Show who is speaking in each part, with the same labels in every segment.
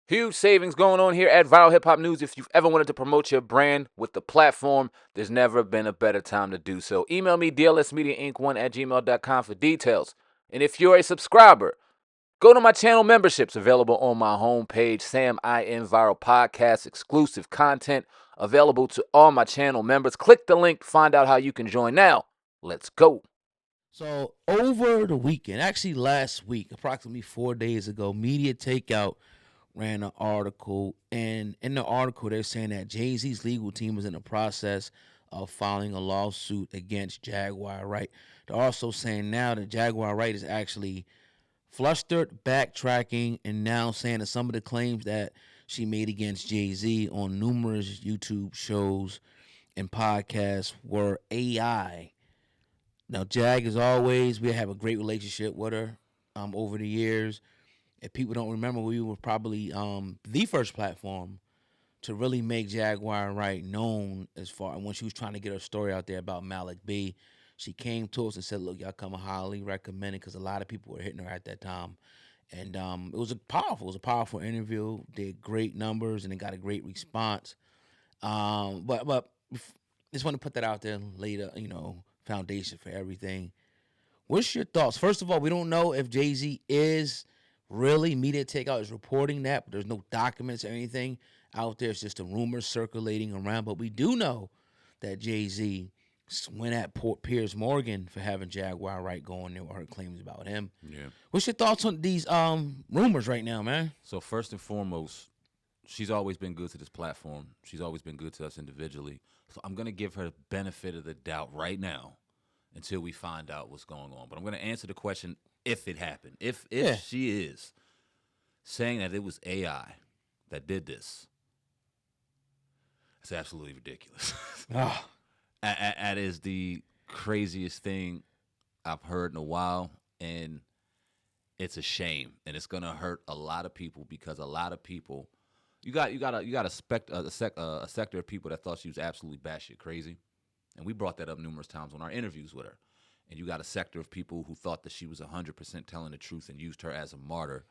Speaker 1: Huge savings going on here at Viral Hip Hop News. If you've ever wanted to promote your brand with the platform, there's never been a better time to do so. Email me, dlsmediainc1@gmail.com for details. And if you're a subscriber, go to my channel memberships available on my homepage, Sam I Am Viral Podcast, exclusive content available to all my channel members. Click the link, find out how you can join now. Let's go.
Speaker 2: So over the weekend, actually last week, approximately 4 days ago, Media Takeout ran an article, and in the article they're saying that Jay-Z's legal team is in the process of filing a lawsuit against Jaguar Wright. They're also saying now that Jaguar Wright is actually flustered, backtracking, and now saying that some of the claims that she made against Jay-Z on numerous YouTube shows and podcasts were AI. Now, Jag, as always, we have a great relationship with her over the years. If people don't remember, we were probably the first platform to really make Jaguar Wright known as far when she was trying to get her story out there about Malik B. She came to us and said, "Look, y'all come highly recommended," because a lot of people were hitting her at that time, and it was a powerful interview. Did great numbers and it got a great response. But just want to put that out there later, foundation for everything. What's your thoughts? First of all, we don't know if Jay-Z is really Media Takeout is reporting that, but there's no documents or anything out there. It's just a rumor circulating around. But we do know that Jay-Z went at Piers Morgan for having Jaguar Wright going there with her claims about him.
Speaker 1: Yeah.
Speaker 2: What's your thoughts on these rumors right now, man?
Speaker 1: So first and foremost, she's always been good to this platform. She's always been good to us individually. So I'm gonna give her the benefit of the doubt right now until we find out what's going on. But I'm gonna answer the question if it happened. If
Speaker 2: Yeah.
Speaker 1: she is saying that it was AI that did this, it's absolutely ridiculous.
Speaker 2: Ah,
Speaker 1: That is the craziest thing I've heard in a while, and it's a shame, and it's gonna hurt a lot of people because a lot of people, you got a sector of people that thought she was absolutely batshit crazy, and we brought that up numerous times on our interviews with her. And you got a sector of people who thought that she was 100% telling the truth and used her as a martyr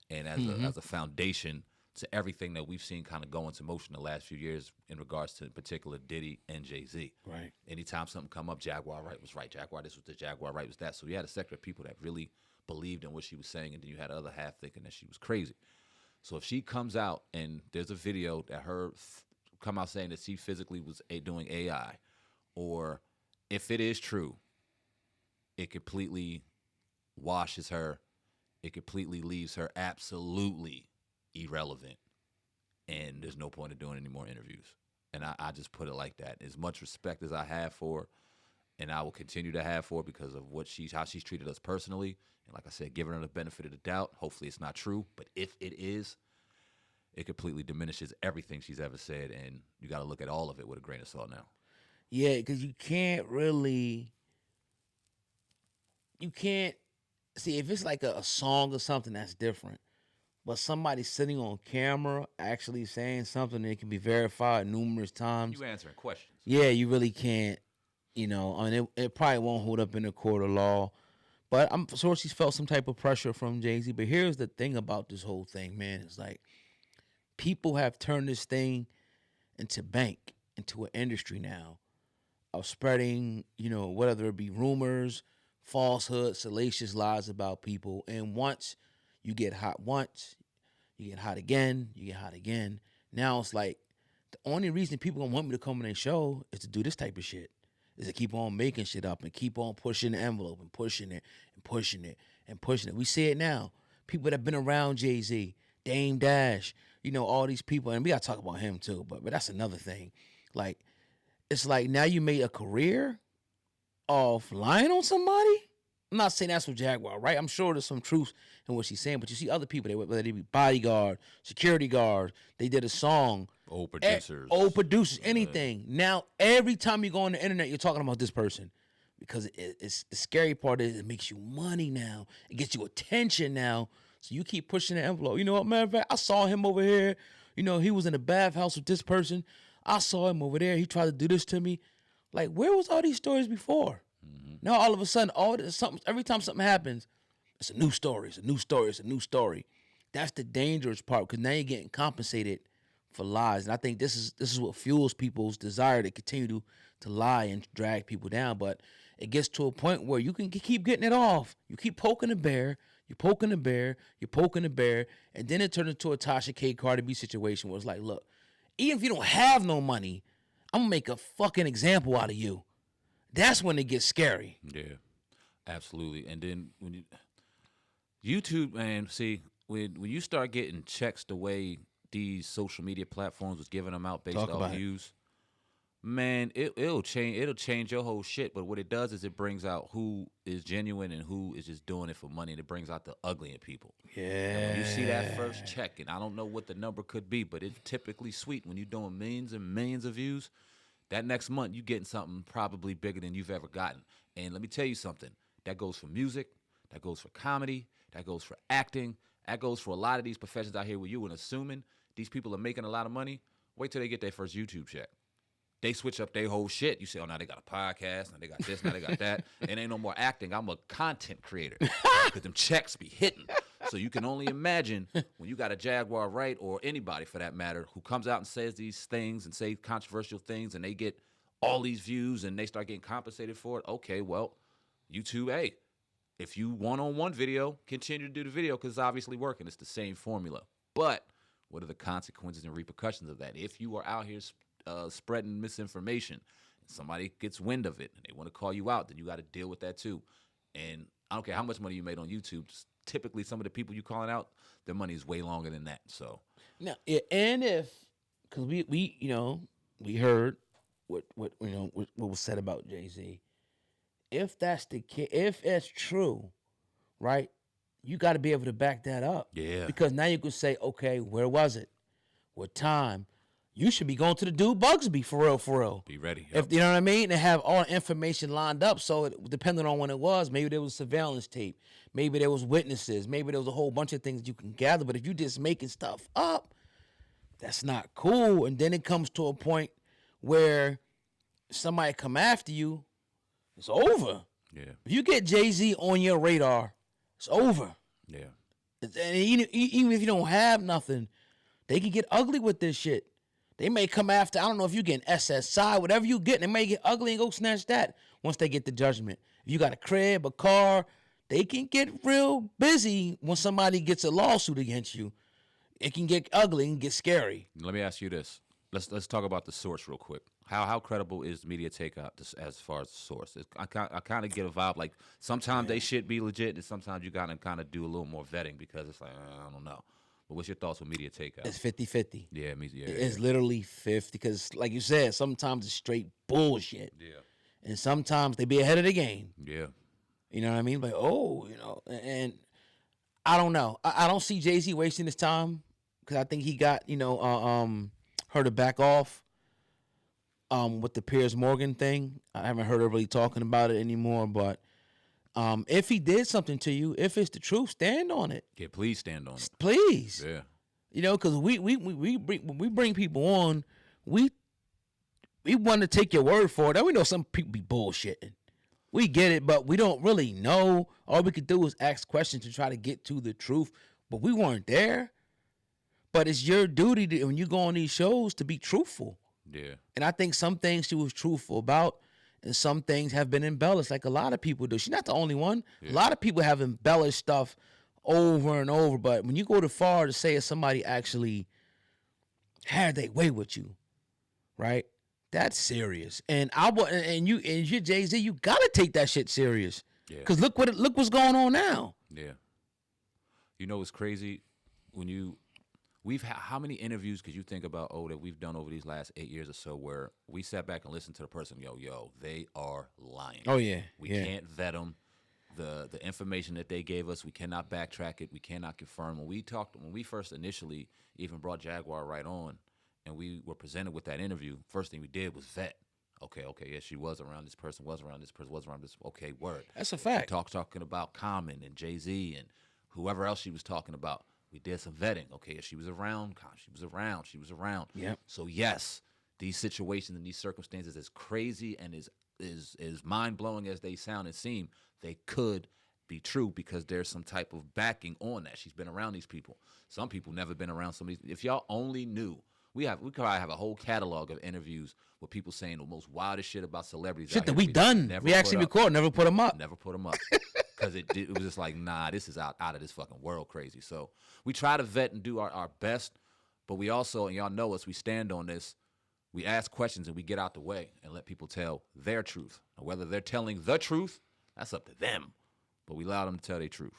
Speaker 1: and as a foundation to everything that we've seen kind of go into motion the last few years in regards to in particular Diddy and Jay-Z.
Speaker 2: right.
Speaker 1: Anytime something come up, Jaguar Wright was right. Jaguar this was the Jaguar Wright was that. So you had a sector of people that really believed in what she was saying, and then you had the other half thinking that she was crazy. So if she comes out and there's a video that her come out saying that she physically was doing AI, or if it is true, it completely washes her. It completely leaves her absolutely irrelevant, and there's no point in doing any more interviews. And I just put it like that. As much respect as I have for her, and I will continue to have for her because of how she's treated us personally. And like I said, giving her the benefit of the doubt. Hopefully it's not true, but if it is, it completely diminishes everything she's ever said, and you got to look at all of it with a grain of salt now.
Speaker 2: Yeah, because you can't see if it's like a song or something that's different. But somebody sitting on camera actually saying something that can be verified numerous times,
Speaker 1: You answering questions.
Speaker 2: yeah, you really can't, and it probably won't hold up in a court of law. But I'm sure she's felt some type of pressure from Jay Z. But here's the thing about this whole thing, man. It's like people have turned this thing into an industry now of spreading, whether it be rumors, falsehoods, salacious lies about people. And once you get hot once, you get hot again, you get hot again. Now it's like the only reason people gonna want me to come on their show is to do this type of shit. Is to keep on making shit up and keep on pushing the envelope and pushing it and pushing it and pushing it. We see it now. People that have been around Jay-Z, Dame Dash, all these people, and we gotta talk about him too, but that's another thing. Like, it's like now you made a career off lying on somebody. I'm not saying that's what Jaguar, right? I'm sure there's some truth in what she's saying, but you see other people, whether they be bodyguard, security guard, they did a song,
Speaker 1: Old producers.
Speaker 2: old producers, anything. Now, every time you go on the internet, you're talking about this person because it's the scary part is it makes you money now. It gets you attention now. So you keep pushing the envelope. You know what, matter of fact, I saw him over here. He was in a bathhouse with this person. I saw him over there. He tried to do this to me. Like, where was all these stories before? Now all of a sudden, every time something happens, it's a new story. It's a new story. It's a new story. That's the dangerous part because now you're getting compensated for lies, and I think this is what fuels people's desire to continue to lie and drag people down. But it gets to a point where you can keep getting it off. You keep poking the bear. You're poking the bear. You're poking the bear, and then it turns into a Tasha K. Cardi B situation where it's like, look, even if you don't have no money, I'm gonna make a fucking example out of you. That's when it gets scary.
Speaker 1: Yeah, absolutely. And then when YouTube, man, see, when you start getting checks the way these social media platforms was giving them out based off views, man, it'll change your whole shit. But what it does is it brings out who is genuine and who is just doing it for money, and it brings out the ugly in people.
Speaker 2: Yeah.
Speaker 1: And when you see that first check, and I don't know what the number could be, but it's typically sweet when you're doing millions and millions of views. That next month, you're getting something probably bigger than you've ever gotten. And let me tell you something. That goes for music. That goes for comedy. That goes for acting. That goes for a lot of these professions out here where you and assuming these people are making a lot of money. Wait till they get their first YouTube check. They switch up their whole shit. You say, oh, now they got a podcast. Now they got this. Now they got that. And ain't no more acting. I'm a content creator because them checks be hitting. So you can only imagine when you got a Jaguar Wright or anybody for that matter who comes out and says these things and say controversial things and they get all these views and they start getting compensated for it. Okay, well, YouTube, hey, if you one-on-one video, continue to do the video because it's obviously working. It's the same formula. But what are the consequences and repercussions of that? If you are out here spreading misinformation and somebody gets wind of it and they want to call you out, then you got to deal with that too. And I don't care how much money you made on YouTube, typically some of the people you calling out, their money is way longer than that. So
Speaker 2: now, and if because we heard what was said about Jay-Z. If that's the case, if it's true, right, you got to be able to back that up.
Speaker 1: Yeah.
Speaker 2: Because now you can say, okay, where was it? What time? You should be going to the dude Bugsby for real.
Speaker 1: Be ready. Yep.
Speaker 2: If you know what I mean, and have all the information lined up. So depending on when it was, maybe there was surveillance tape, maybe there was witnesses, maybe there was a whole bunch of things that you can gather. But if you just making stuff up, that's not cool. And then it comes to a point where somebody come after you, it's over.
Speaker 1: Yeah.
Speaker 2: If you get Jay-Z on your radar, it's over.
Speaker 1: Yeah.
Speaker 2: And even if you don't have nothing, they can get ugly with this shit. They may come after, I don't know if you getting SSI, whatever you get, they may get ugly and go snatch that once they get the judgment. If you got a crib, a car, they can get real busy when somebody gets a lawsuit against you. It can get ugly and get scary.
Speaker 1: Let me ask you this. Let's talk about the source real quick. How credible is media takeout as far as the source? I kind of get a vibe like sometimes they should be legit, and sometimes you gotta kind of do a little more vetting because it's like I don't know. But what's your thoughts on media takeout?
Speaker 2: It's 50-50.
Speaker 1: Yeah,
Speaker 2: it's literally 50 because, like you said, sometimes it's straight bullshit.
Speaker 1: Yeah.
Speaker 2: And sometimes they be ahead of the game.
Speaker 1: Yeah.
Speaker 2: You know what I mean? Like, and I don't know. I don't see Jay-Z wasting his time because I think he got, her to back off with the Piers Morgan thing. I haven't heard her really talking about it anymore, but if he did something to you, if it's the truth, stand on it.
Speaker 1: Yeah, please stand on it.
Speaker 2: Please.
Speaker 1: Yeah.
Speaker 2: Because we bring people on, we want to take your word for it. And we know some people be bullshitting. We get it, but we don't really know. All we could do is ask questions to try to get to the truth, but we weren't there. But it's your duty when you go on these shows to be truthful.
Speaker 1: Yeah. And
Speaker 2: I think some things she was truthful about, and some things have been embellished, like a lot of people do. She's not the only one. Yeah. A lot of people have embellished stuff over and over. But when you go too far to say if somebody actually had their way with you, right? That's serious. And you're Jay-Z, you gotta take that shit serious. Yeah. Cause look what's going on now.
Speaker 1: Yeah. You know what's crazy? We've had how many interviews could you think about that we've done over these last 8 years or so where we sat back and listened to the person, they are lying.
Speaker 2: Oh yeah.
Speaker 1: We can't vet them. The information that they gave us, we cannot backtrack it. We cannot confirm. When we first initially even brought Jaguar Wright on and we were presented with that interview, first thing we did was vet. Okay, yeah, she was around this person, was around this person, was around this. Okay, word.
Speaker 2: That's a fact.
Speaker 1: Talking about Common and Jay-Z and whoever else she was talking about. We did some vetting. Okay, if she was around, she was around.
Speaker 2: Yeah.
Speaker 1: So yes, these situations and these circumstances, as crazy and as mind blowing as they sound and seem, they could be true because there's some type of backing on that. She's been around these people. Some people never been around some of these. If y'all only knew, we probably have a whole catalog of interviews with people saying the most wildest shit about celebrities.
Speaker 2: Shit that we done. We actually record, never put them up.
Speaker 1: Never put them up. Because it was just like, nah, this is out of this fucking world crazy. So we try to vet and do our best, but we also, and y'all know us, we stand on this. We ask questions and we get out the way and let people tell their truth. Now, whether they're telling the truth, that's up to them. But we allow them to tell their truth.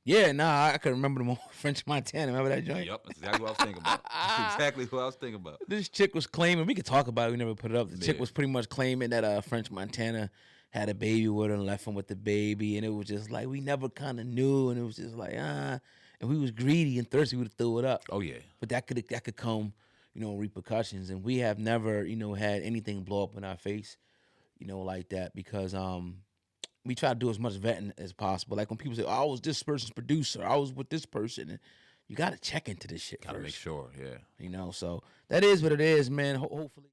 Speaker 2: Yeah, nah, I can remember them on French Montana. Remember that joint?
Speaker 1: Yep, that's exactly what I was thinking about. That's exactly what I was thinking about.
Speaker 2: This chick was claiming, we could talk about it, we never put it up. The chick
Speaker 1: Yeah.
Speaker 2: was pretty much claiming that French Montana had a baby with her and left him with the baby. And it was just like, we never kind of knew. And it was just like, And we was greedy and thirsty, we would have threw it up.
Speaker 1: Oh, yeah.
Speaker 2: But that could come, repercussions. And we have never, had anything blow up in our face, like that because we try to do as much vetting as possible. Like when people say, I was this person's producer, I was with this person. And you got to check into this shit
Speaker 1: Gotta
Speaker 2: first.
Speaker 1: make sure, yeah.
Speaker 2: So that is what it is, man. Hopefully.